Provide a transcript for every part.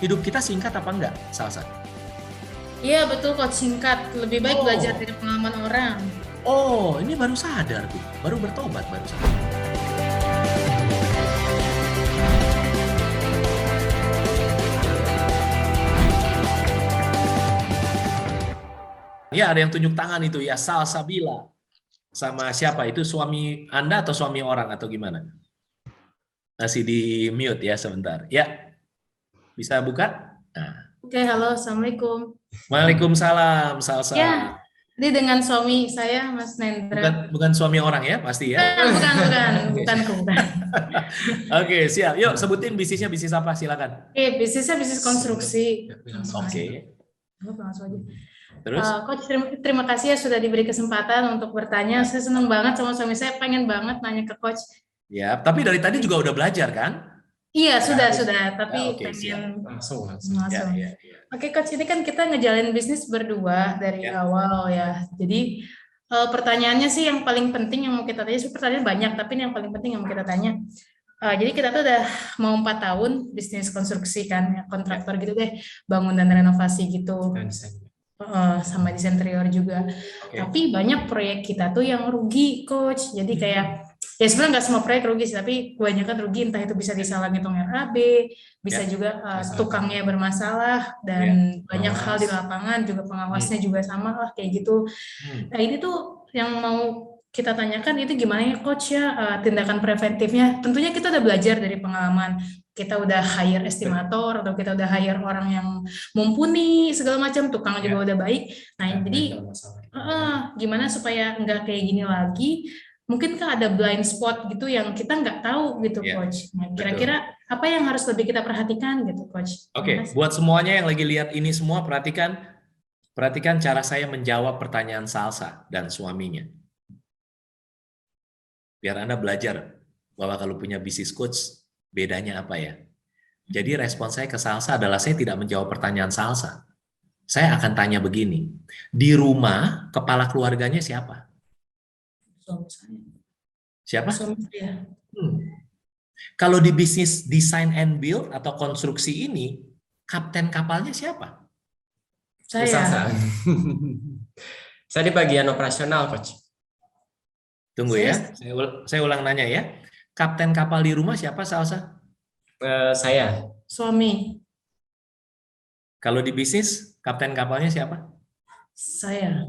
hidup kita singkat apa enggak, Salsa? Iya betul coach, singkat. Lebih baik belajar Oh, dari pengalaman orang. oh, ini baru sadar tuh, baru bertobat, baru sadar. Ya, ada yang tunjuk tangan itu ya, Salsabila. Sama siapa? Itu suami Anda atau suami orang atau gimana? Masih di mute ya sebentar. Ya, bisa buka? Nah. Oke, halo, assalamualaikum. Waalaikumsalam, Salsa. Ya, ini dengan suami saya, Mas Bukan Nendra. bukan suami orang ya, pasti ya. Bukan, Oke, bukan, bukan. oke, siap. Yuk, sebutin bisnis apa? Silakan. Bisnisnya bisnis konstruksi. Langsung aja. Oke. Langsung aja. Terus? Coach, terima kasih ya sudah diberi kesempatan untuk bertanya. Saya senang banget sama suami saya, pengen banget nanya ke Coach. Ya, tapi dari tadi juga udah belajar kan? Iya, Ya, sudah, ya, tapi oke, siap. pengen Langsung. langsung. Ya. Oke, Coach, ini kan kita ngejalin bisnis berdua dari Ya. awal ya. Jadi pertanyaannya sih yang paling penting yang mau kita tanya, pertanyaan banyak, tapi ini yang paling penting yang mau kita tanya. Jadi kita tuh udah mau 4 tahun bisnis konstruksi kan, ya, kontraktor gitu deh, bangun dan renovasi gitu. Sama desain interior juga. Oke. Tapi banyak proyek kita tuh yang rugi, Coach. Jadi kayak ya sebenarnya nggak semua proyek rugi sih, tapi kebanyakan rugi, entah itu bisa disalah ngitung RAB, bisa juga tukangnya bermasalah, dan banyak hal di lapangan juga pengawasnya juga sama lah kayak gitu. Nah ini tuh yang mau kita tanyakan itu gimana ya Coach ya, tindakan preventifnya. Tentunya kita udah belajar dari pengalaman, kita udah hire estimator atau kita udah hire orang yang mumpuni segala macam, tukang juga udah baik. Nah jadi gimana supaya nggak kayak gini lagi. Mungkinkah ada blind spot gitu yang kita nggak tahu gitu, Coach? Nah, kira-kira apa yang harus lebih kita perhatikan gitu, Coach? Oke, buat semuanya yang lagi lihat ini semua, perhatikan cara saya menjawab pertanyaan Salsa dan suaminya. Biar Anda belajar bahwa kalau punya bisnis coach, bedanya apa ya. Jadi respon saya ke Salsa adalah saya tidak menjawab pertanyaan Salsa. Saya akan tanya begini, di rumah kepala keluarganya siapa? Suami saya. Siapa? Suami saya. Kalau di bisnis design and build atau konstruksi ini, kapten kapalnya siapa? Saya. Saya di bagian operasional, Coach. Tunggu ya, saya ulang nanya ya. Kapten kapal di rumah siapa, Salsa? Saya. Suami. Kalau di bisnis, kapten kapalnya siapa? Saya.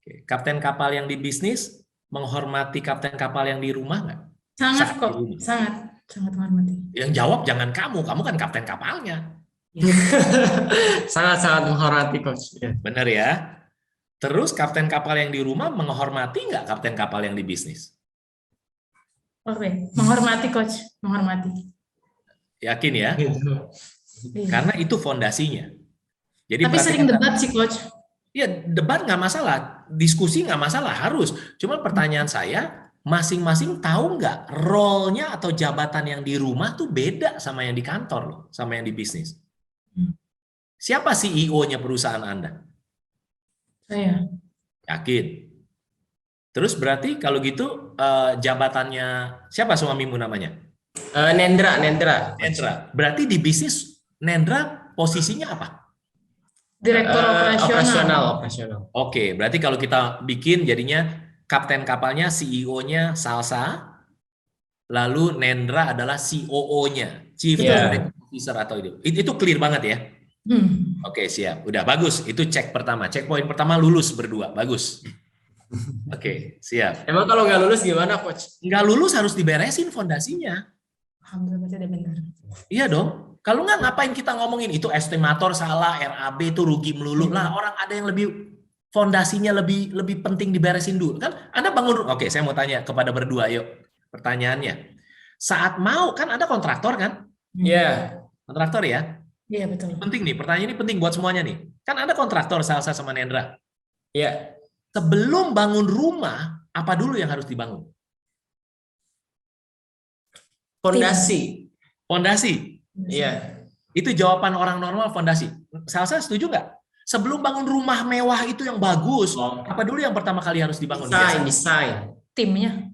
Oke. Kapten kapal yang di bisnis menghormati kapten kapal yang di rumah nggak? Sangat kok, sangat menghormati. Yang jawab jangan kamu kan kapten kapalnya. Sangat-sangat menghormati, Coach. Benar ya? Terus kapten kapal yang di rumah menghormati nggak kapten kapal yang di bisnis? Oke, menghormati Coach, menghormati. Yakin ya? Karena itu fondasinya. Jadi tapi sering debat sih, Coach. Ya, debat nggak masalah, diskusi nggak masalah, harus. Cuma pertanyaan saya, masing-masing tahu nggak role-nya atau jabatan yang di rumah tuh beda sama yang di kantor loh, sama yang di bisnis. Siapa CEO-nya perusahaan Anda? Saya. Yakin? Terus berarti kalau gitu jabatannya siapa suamimu namanya? Nendra. Berarti di bisnis Nendra posisinya apa? Direktur operasional. Oke, berarti kalau kita bikin jadinya kapten kapalnya CEO-nya Salsa, lalu Nendra adalah COO-nya, Chief Operating Officer atau itu. Itu clear banget ya? Oke, siap. Udah bagus. Itu cek pertama. Cek poin pertama lulus berdua. Bagus. Oke, siap. Emang kalau nggak lulus gimana, Coach? Nggak lulus harus diberesin fondasinya. Alhamdulillah tidak benar. Iya dong. Kalau nggak ngapain kita ngomongin itu estimator salah, RAB itu rugi melulu lah. Orang ada yang lebih fondasinya lebih penting diberesin dulu kan. Anda bangun. Oke, saya mau tanya kepada berdua, yuk. Pertanyaannya, saat mau kan ada kontraktor kan? Iya. Kontraktor ya. Iya betul. Penting nih, pertanyaan ini penting buat semuanya nih. Kan ada kontraktor Salsa sama Nendra. Iya. Sebelum bangun rumah, apa dulu yang harus dibangun? Fondasi. Iya. Itu jawaban orang normal, fondasi. Salsa setuju nggak? Sebelum bangun rumah mewah itu yang bagus, apa dulu yang pertama kali harus dibangun? Desain. Timnya.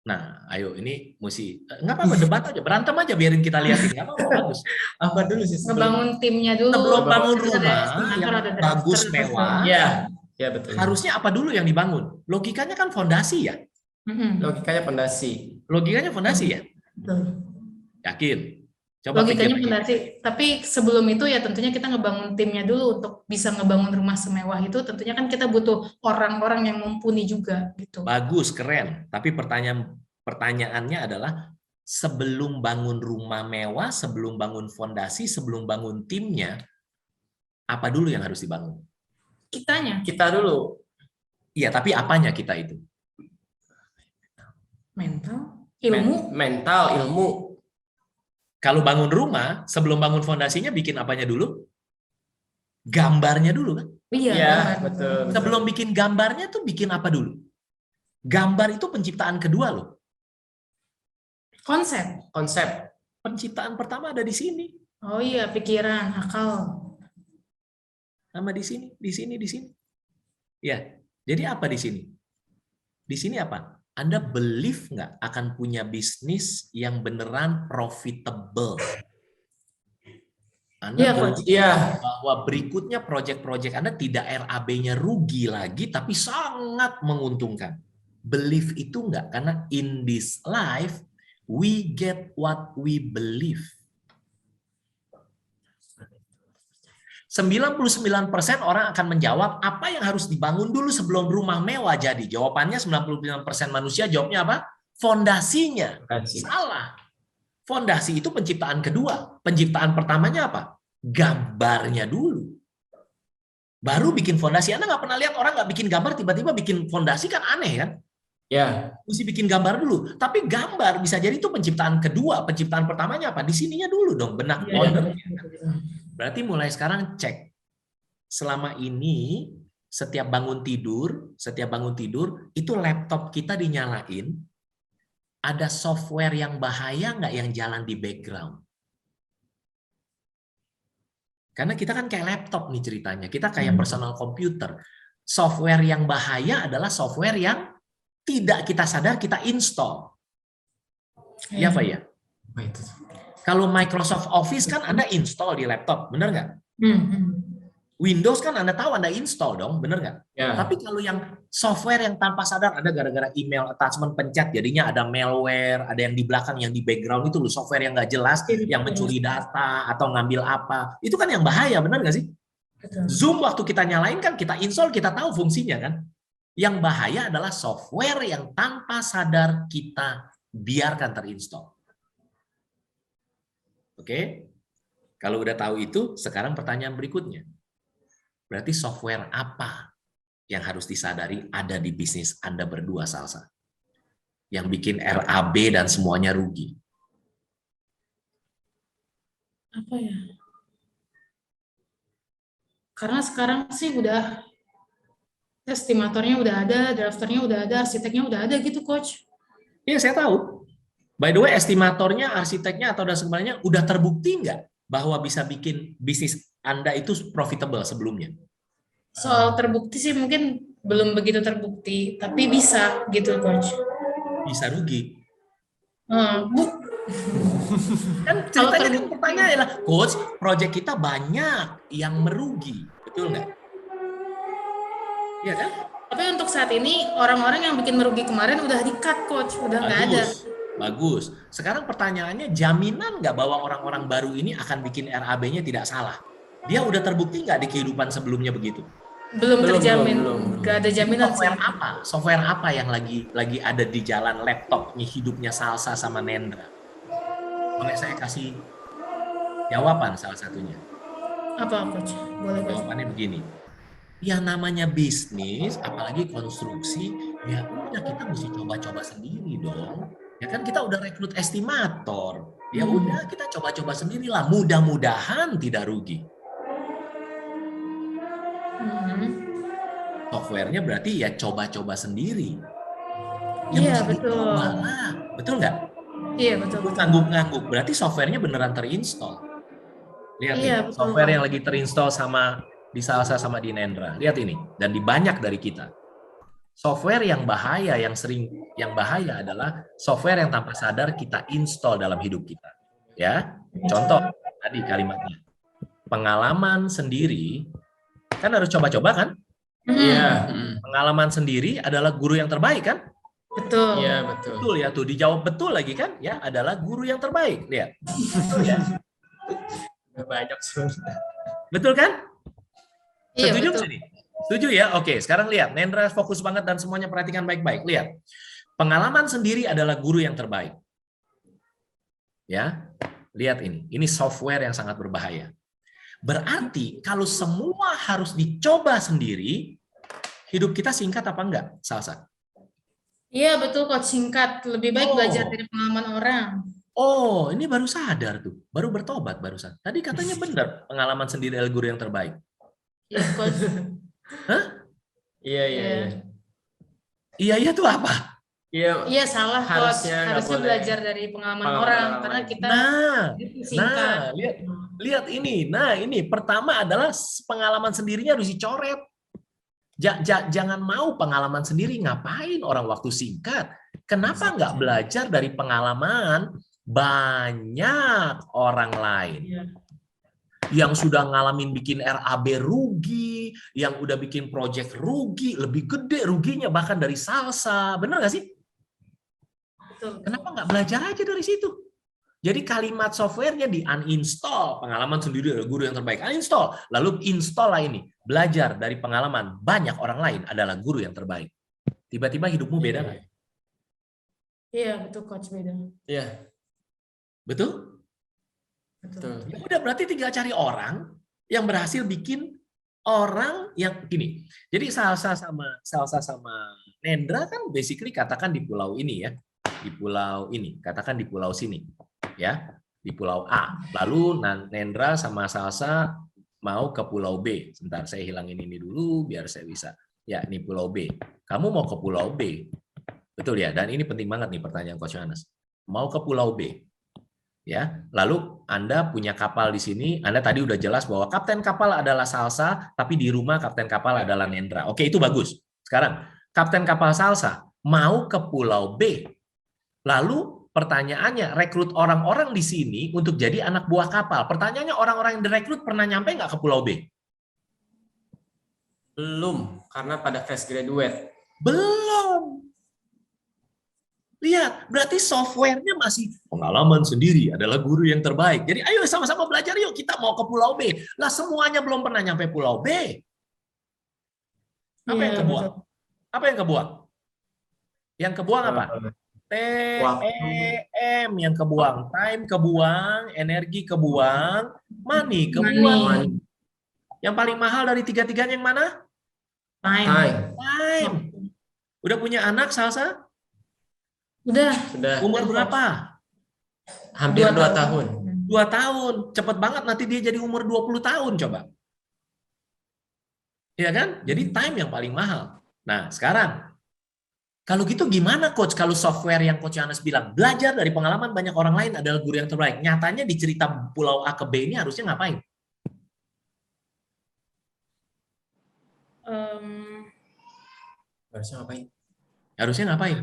Nah, ayo ini mesti nggak apa-apa debat aja, berantem aja biarin kita liatin. Nggak apa-apa bagus. Apa dulu sih sebelum? Ngebangun timnya dulu. Sebelum bangun Ada rumah estimator, yang ada bagus drafter, mewah, Ya, ya betul. harusnya apa dulu yang dibangun? Logikanya kan fondasi ya. Logikanya fondasi. Logikanya fondasi ya. Betul. Yakin? Coba Logikanya pikir lagi. fondasi, tapi sebelum itu ya tentunya kita ngebangun timnya dulu untuk bisa ngebangun rumah semewah itu tentunya kan kita butuh orang-orang yang mumpuni juga gitu. Bagus, keren. Tapi pertanyaannya adalah sebelum bangun rumah mewah, sebelum bangun fondasi, sebelum bangun timnya, apa dulu yang harus dibangun? Kitanya, Kita dulu. Iya, tapi apanya kita itu? mental, ilmu, Mental, ilmu. Kalau bangun rumah, sebelum bangun fondasinya bikin apanya dulu? Gambarnya dulu kan? iya, Ya, kan? betul. Sebelum bikin gambarnya tuh bikin apa dulu? Gambar itu penciptaan kedua loh. Konsep. Konsep. Penciptaan pertama ada di sini. Oh iya, pikiran, akal. Sama di sini, di sini, di sini. Ya, jadi apa di sini? Di sini apa? Anda believe nggak akan punya bisnis yang beneran profitable? Anda Iya, believe Coach. Iya. bahwa berikutnya proyek-proyek Anda tidak RAB-nya rugi lagi, tapi sangat menguntungkan. Believe itu nggak? Karena in this life, we get what we believe. 99% orang akan menjawab apa yang harus dibangun dulu sebelum rumah mewah jadi. Jawabannya 99% manusia jawabnya apa? Fondasinya. Salah. Fondasi itu penciptaan kedua. Penciptaan pertamanya apa? Gambarnya dulu. Baru bikin fondasi. Anda nggak pernah lihat orang nggak bikin gambar tiba-tiba bikin fondasi, kan aneh kan? Ya. Mesti bikin gambar dulu. Tapi gambar bisa jadi itu penciptaan kedua. Penciptaan pertamanya apa? Di sininya dulu dong, benak Iya, owner. iya. Berarti mulai sekarang cek. Selama ini setiap bangun tidur itu laptop kita dinyalain, ada software yang bahaya nggak yang jalan di background? Karena kita kan kayak laptop nih ceritanya, kita kayak personal computer. Software yang bahaya adalah software yang tidak kita sadar kita install. Iya Pak ya? Apa itu? Kalau Microsoft Office kan Anda install di laptop, benar nggak? Windows kan Anda tahu Anda install dong, benar nggak? Ya. Tapi kalau yang software yang tanpa sadar Anda gara-gara email attachment pencet, jadinya ada malware, ada yang di belakang, yang di background itu loh, software yang nggak jelas, yang mencuri data atau ngambil apa, itu kan yang bahaya, benar nggak sih? Betul. Zoom waktu kita nyalain kan kita install, kita tahu fungsinya kan? Yang bahaya adalah software yang tanpa sadar kita biarkan terinstall. Oke? Kalau udah tahu itu, sekarang pertanyaan berikutnya. Berarti software apa yang harus disadari ada di bisnis Anda berdua, Salsa? Yang bikin RAB dan semuanya rugi. Apa ya? Karena sekarang sih udah estimatornya udah ada, drafternya udah ada, arsiteknya udah ada gitu, Coach. Iya, saya tahu. By the way, estimatornya, arsiteknya, atau dan sebagainya udah terbukti nggak bahwa bisa bikin bisnis Anda itu profitable sebelumnya? Soal terbukti sih mungkin belum begitu terbukti, tapi bisa gitu, Coach. Bisa rugi. Kan Kalau ceritanya kan pertanyaan adalah, Coach, proyek kita banyak yang merugi. Betul nggak? Iya kan? Tapi untuk saat ini, orang-orang yang bikin merugi kemarin udah di-cut, Coach. Udah nggak ada. Bagus. Sekarang pertanyaannya, jaminan nggak bahwa orang-orang baru ini akan bikin RAB-nya tidak salah? Dia udah terbukti nggak di kehidupan sebelumnya begitu? Belum terjamin. Nggak ada jaminan. Software apa? Software apa yang lagi ada di jalan laptopnya hidupnya Salsa sama Nendra? Boleh saya kasih jawaban salah satunya? Apa, Coach? Boleh, Coach. Jawabannya begini. Yang namanya bisnis, apalagi konstruksi, ya udah kita mesti coba-coba sendiri dong. Ya kan kita udah rekrut estimator. Ya udah kita coba-coba sendirilah. Mudah-mudahan tidak rugi. Softwarenya berarti ya coba-coba sendiri. Ya Iya, mesti betul. dicoba lah. Betul nggak? Iya, betul. Ngangguk-ngangguk. Berarti softwarenya beneran terinstall. Lihat Iya, nih, betul. software yang lagi terinstall sama di Salsa sama di Nendra. Lihat ini. Dan di banyak dari kita. Software yang bahaya, yang bahaya adalah software yang tanpa sadar kita install dalam hidup kita. Ya, contoh tadi kalimatnya, pengalaman sendiri kan harus coba-coba kan? Iya. Pengalaman sendiri adalah guru yang terbaik kan? Betul. Iya, betul. Betul ya, tuh dijawab betul lagi kan? Ya, adalah guru yang terbaik. Lihat. Betul ya? Banyak sudah. Betul kan? Iya, Setuju betul. nggak nih? Setuju ya? Oke, sekarang lihat. Nendra fokus banget dan semuanya perhatikan baik-baik. Lihat. Pengalaman sendiri adalah guru yang terbaik. Ya, lihat ini. Ini software yang sangat berbahaya. Berarti kalau semua harus dicoba sendiri, hidup kita singkat apa enggak, Salsa? Iya, betul, Coach. Singkat. Lebih baik belajar dari pengalaman orang. Oh, ini baru sadar tuh. Baru bertobat barusan. Tadi katanya benar, pengalaman sendiri adalah guru yang terbaik. Iya, Coach. Hah? Iya, iya, iya. Iya tuh apa? Iya, Iya, salah, Coach. Harusnya nggak Harusnya boleh. belajar dari pengalaman Pengalaman orang. orang Karena lain. kita Nah, singkat. lihat ini. Nah, ini pertama adalah pengalaman sendirinya harus dicoret. Jangan mau pengalaman sendiri, ngapain orang waktu singkat? Kenapa nggak belajar dari pengalaman banyak orang lain? Iya. Yang sudah ngalamin bikin RAB rugi, yang udah bikin project rugi, lebih gede ruginya bahkan dari Salsa. Bener nggak sih? Betul. Kenapa nggak belajar aja dari situ? Jadi kalimat softwarenya di uninstall, pengalaman sendiri adalah guru yang terbaik. Uninstall, lalu install lah ini. Belajar dari pengalaman banyak orang lain adalah guru yang terbaik. Tiba-tiba hidupmu beda nggak? Iya, betul, Coach. Beda. Iya, Betul? betul. Ya udah, berarti tinggal cari orang yang berhasil bikin orang yang gini. Jadi Salsa sama Nendra kan basically katakan di pulau ini ya. Di pulau ini, katakan di pulau sini. Ya, di pulau A. Lalu Nendra sama Salsa mau ke pulau B. Sebentar, saya hilangin ini dulu biar saya bisa. Ya, ini pulau B. Kamu mau ke pulau B. Betul ya? Dan ini penting banget nih pertanyaan Coach Yohanes. Mau ke pulau B. Ya, lalu Anda punya kapal di sini, Anda tadi udah jelas bahwa kapten kapal adalah Salsa, tapi di rumah kapten kapal adalah Nendra. Oke, itu bagus. Sekarang, kapten kapal Salsa mau ke pulau B. Lalu pertanyaannya, rekrut orang-orang di sini untuk jadi anak buah kapal. Pertanyaannya, orang-orang yang direkrut pernah nyampe nggak ke pulau B? Belum, karena pada fresh graduate. Belum. Lihat, berarti softwarenya masih pengalaman sendiri adalah guru yang terbaik. Jadi ayo sama-sama belajar yuk, kita mau ke pulau B. Lah semuanya belum pernah nyampe pulau B. Apa yang Iya, kebuang? betul. Apa yang kebuang? Yang kebuang apa? Waktu. TEM yang kebuang. Time kebuang, energi kebuang, money kebuang. Money. Yang paling mahal dari tiga-tiganya yang mana? Time. Time. Udah punya anak, Salsa? Udah. Sudah Umur berapa? hampir 2 tahun. 2 tahun. Cepet banget nanti dia jadi umur 20 tahun coba. Iya kan? Jadi time yang paling mahal. Nah, sekarang kalau gitu gimana Coach kalau software yang Coach Yohanes bilang belajar dari pengalaman banyak orang lain adalah guru yang terbaik. Nyatanya di cerita pulau A ke B ini harusnya ngapain? Harusnya ngapain? Harusnya ngapain?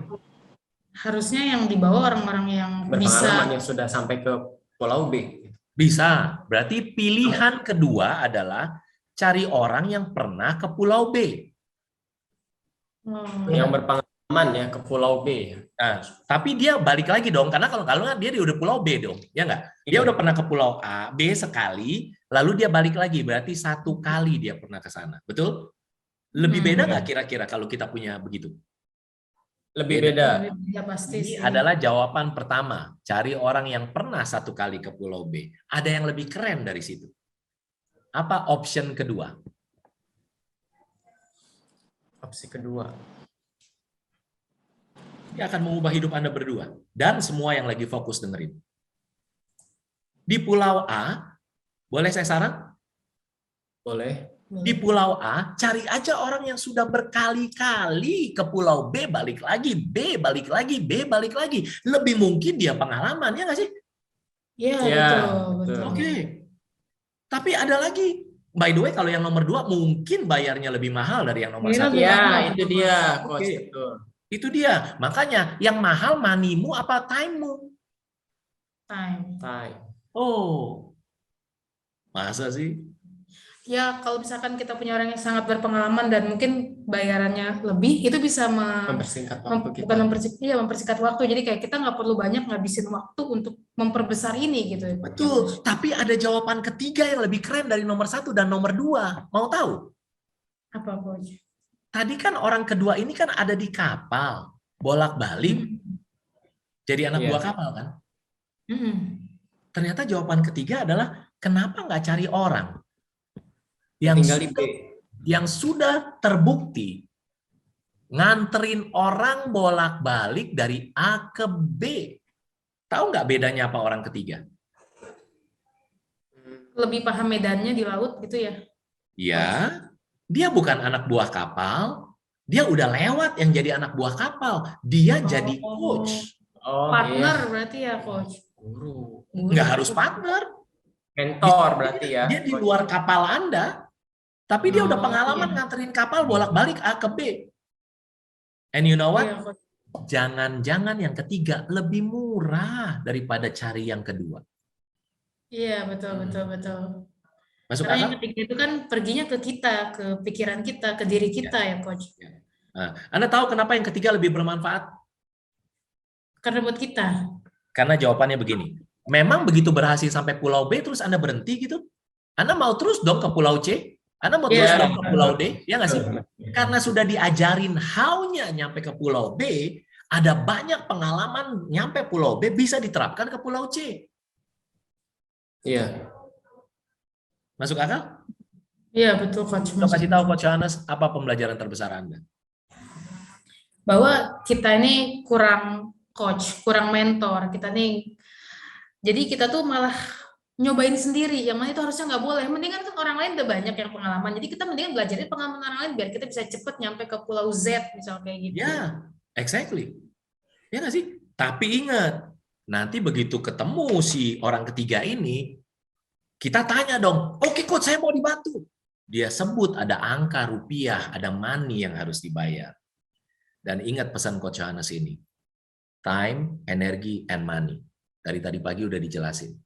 Harusnya yang dibawa orang-orang yang Berpengalaman bisa. yang sudah sampai ke Pulau B. Bisa. Berarti pilihan kedua adalah cari orang yang pernah ke pulau B. Yang berpengalaman ya ke Pulau B. Nah, tapi dia balik lagi dong, karena kalau dia udah pulau B dong, ya nggak? Dia udah pernah ke pulau A, B sekali, lalu dia balik lagi, berarti 1 kali dia pernah ke sana, betul? Lebih beda nggak kira-kira kalau kita punya begitu? Lebih beda. Ya, pasti Ini sih. adalah jawaban pertama, cari orang yang pernah 1 kali ke pulau B. Ada yang lebih keren dari situ. Apa option kedua? Opsi kedua. Dia akan mengubah hidup Anda berdua. Dan semua yang lagi fokus dengerin. Di pulau A, boleh saya saran? Boleh. Di pulau A, cari aja orang yang sudah berkali-kali ke pulau B, balik lagi, B, balik lagi, B, balik lagi. Lebih mungkin dia pengalaman, ya nggak sih? Iya, Ya, betul. Oke. Tapi ada lagi, By the way, kalau yang nomor 2 mungkin bayarnya lebih mahal dari yang nomor Iya, 1. lebih mahal. Ya, itu dia, coach. Oke. Betul. Itu dia. Makanya yang mahal money-mu apa time-mu? Time. Time. Oh. Masa sih? Ya, kalau misalkan kita punya orang yang sangat berpengalaman dan mungkin bayarannya lebih, itu bisa Mempersingkat waktu kita. bukan mempersingkat waktu. Jadi kayak kita nggak perlu banyak ngabisin waktu untuk memperbesar ini gitu. Betul. Tapi ada jawaban ketiga yang lebih keren dari nomor 1 dan nomor 2. Mau tahu? Apa, Coach? Tadi kan orang kedua ini kan ada di kapal. Bolak-balik. Jadi anak Iya. buah kapal kan? Hmm. Ternyata jawaban ketiga adalah kenapa nggak cari orang Tinggal di B. yang sudah terbukti nganterin orang bolak-balik dari A ke B. Tahu nggak bedanya apa orang ketiga? Lebih paham medannya di laut gitu ya? Ya, dia bukan anak buah kapal, dia udah lewat yang jadi anak buah kapal. Dia jadi coach. Oh, Partner iya. berarti ya, Coach? Guru. Nggak harus partner. Mentor berarti ya. Dia di coach. luar kapal Anda, tapi dia udah Oh, pengalaman iya. nganterin kapal bolak-balik A ke B. And you know what? Iya, Coach. Jangan-jangan yang ketiga lebih murah daripada cari yang kedua. Iya, betul. Masuk Karena yang akal? ketiga itu kan perginya ke kita, ke pikiran kita, ke diri kita ya, Coach. Nah, Anda tahu kenapa yang ketiga lebih bermanfaat? Karena buat kita. Karena jawabannya begini. Memang begitu berhasil sampai pulau B, terus Anda berhenti gitu? Anda mau terus dong ke pulau C? Anda mau terus Iya. dong ke pulau D? Ya nggak sih? Karena sudah diajarin how-nya nyampe ke pulau B, ada banyak pengalaman nyampe pulau B bisa diterapkan ke pulau C. Iya. Masuk akal? Iya, betul, Coach. Coba kasih tahu Coach Yohanes, apa pembelajaran terbesar Anda? Bahwa kita ini kurang coach, kurang mentor. Kita nih, jadi kita tuh malah nyobain sendiri. Yang mana itu harusnya nggak boleh. Mendingan kan orang lain udah banyak yang pengalaman. Jadi kita mendingan belajarin pengalaman orang lain biar kita bisa cepet nyampe ke pulau Z, misal kayak gitu. Ya, exactly. Ya nggak sih? Tapi ingat, nanti begitu ketemu si orang ketiga ini, kita tanya dong, oke coach saya mau dibantu. Dia sebut ada angka rupiah, ada money yang harus dibayar. Dan ingat pesan Coach Yohanes ini, time, energy, and money. Dari tadi pagi udah dijelasin.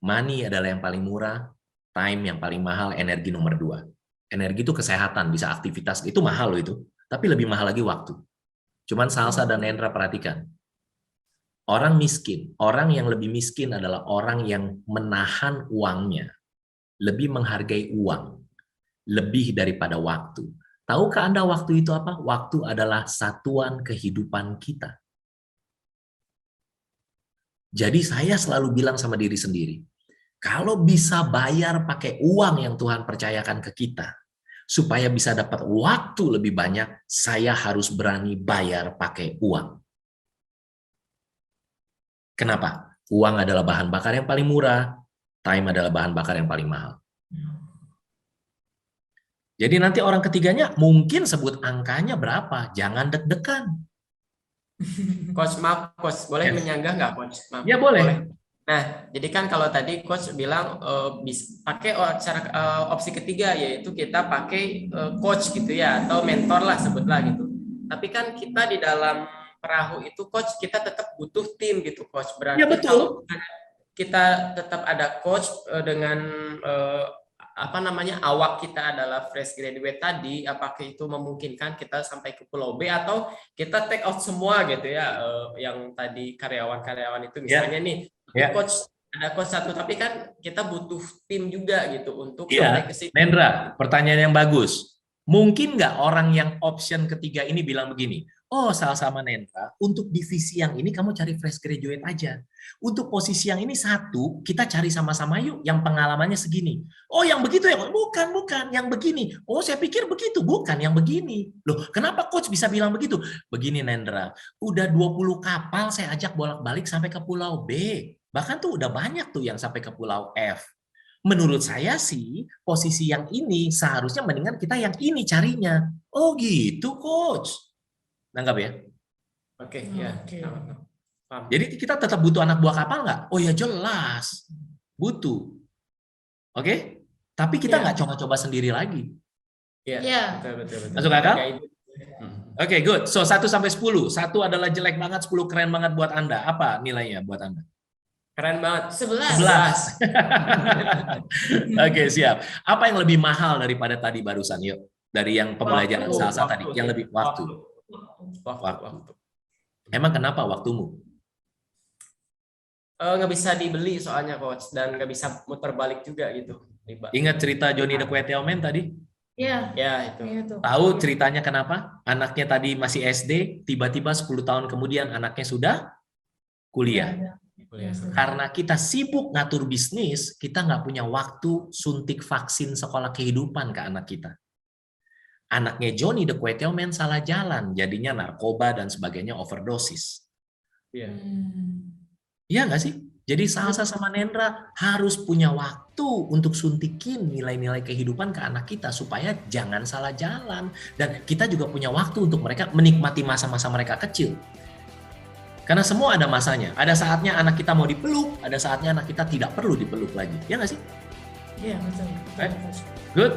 Money adalah yang paling murah, time yang paling mahal, energi nomor 2. Energi itu kesehatan, bisa aktivitas, itu mahal loh itu. Tapi lebih mahal lagi waktu. Cuman Salsa dan Nendra perhatikan. Orang miskin, orang yang lebih miskin adalah orang yang menahan uangnya. Lebih menghargai uang. Lebih daripada waktu. Tahukah Anda waktu itu apa? Waktu adalah satuan kehidupan kita. Jadi saya selalu bilang sama diri sendiri, kalau bisa bayar pakai uang yang Tuhan percayakan ke kita, supaya bisa dapat waktu lebih banyak, saya harus berani bayar pakai uang. Kenapa? Uang adalah bahan bakar yang paling murah, time adalah bahan bakar yang paling mahal. Jadi nanti orang ketiganya mungkin sebut angkanya berapa, jangan deg-degan. Coach, maaf, Coach. Boleh Yes. menyanggah nggak, Coach? Maaf. Ya boleh. Nah, jadi kan kalau tadi Coach bilang bisa pakai cara opsi ketiga, yaitu kita pakai coach gitu ya, atau mentor lah sebutlah gitu. Tapi kan kita di dalam perahu itu, Coach, kita tetap butuh tim gitu, Coach. Berarti Ya, betul. kalau kita tetap ada coach dengan awak kita adalah fresh graduate tadi, apakah itu memungkinkan kita sampai ke pulau B atau kita take out semua gitu ya, yang tadi karyawan-karyawan itu misalnya nih coach, ada coach satu, tapi kan kita butuh tim juga gitu untuk sampai ke situ. Nendra, pertanyaan yang bagus. Mungkin nggak orang yang option ketiga ini bilang begini, oh sama Nendra, untuk divisi yang ini kamu cari fresh graduate aja. Untuk posisi yang ini satu, kita cari sama-sama yuk, yang pengalamannya segini. Oh yang begitu ya? Bukan, yang begini. Oh saya pikir begitu, bukan yang begini. Loh kenapa coach bisa bilang begitu? Begini Nendra, udah 20 kapal saya ajak bolak-balik sampai ke pulau B. Bahkan tuh udah banyak tuh yang sampai ke pulau F. Menurut saya sih, posisi yang ini seharusnya mendingan kita yang ini carinya. Oh gitu, Coach. Nanggap ya? Oke, ya. Jadi kita tetap butuh anak buah kapal nggak? Oh ya jelas. Butuh. Oke? Tapi kita Iya. nggak coba-coba sendiri lagi. Iya. Betul. Masuk akal? Kayak itu. Oke, good. So 1 sampai 10. 1 adalah jelek banget, 10 keren banget buat Anda. Apa nilainya buat Anda? Keren banget. 11. 11. Oke, siap. Apa yang lebih mahal daripada tadi barusan, yuk? Dari yang pembelajaran salsa tadi, yang lebih waktu. Waktu. Emang kenapa waktumu? Nggak bisa dibeli soalnya coach, dan nggak bisa muter balik juga gitu. Ingat cerita Johnny the Kway Teow Man tadi? Iya. Ya itu. Iya tuh. Tahu ceritanya kenapa? Anaknya tadi masih SD, tiba-tiba 10 tahun kemudian anaknya sudah kuliah. Karena kita sibuk ngatur bisnis, kita nggak punya waktu suntik vaksin sekolah kehidupan ke anak kita. Anaknya Johnny the Kway Teow Man salah jalan, jadinya narkoba dan sebagainya, overdosis. Iya. Iya nggak sih? Jadi Salsa sama Nendra harus punya waktu untuk suntikin nilai-nilai kehidupan ke anak kita supaya jangan salah jalan. Dan kita juga punya waktu untuk mereka menikmati masa-masa mereka kecil. Karena semua ada masanya. Ada saatnya anak kita mau dipeluk, ada saatnya anak kita tidak perlu dipeluk lagi. Ya nggak sih? Iya, betul. Right? Good.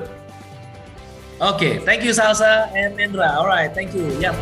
Okay, thank you Salsa and Nendra. Alright, thank you. Yep.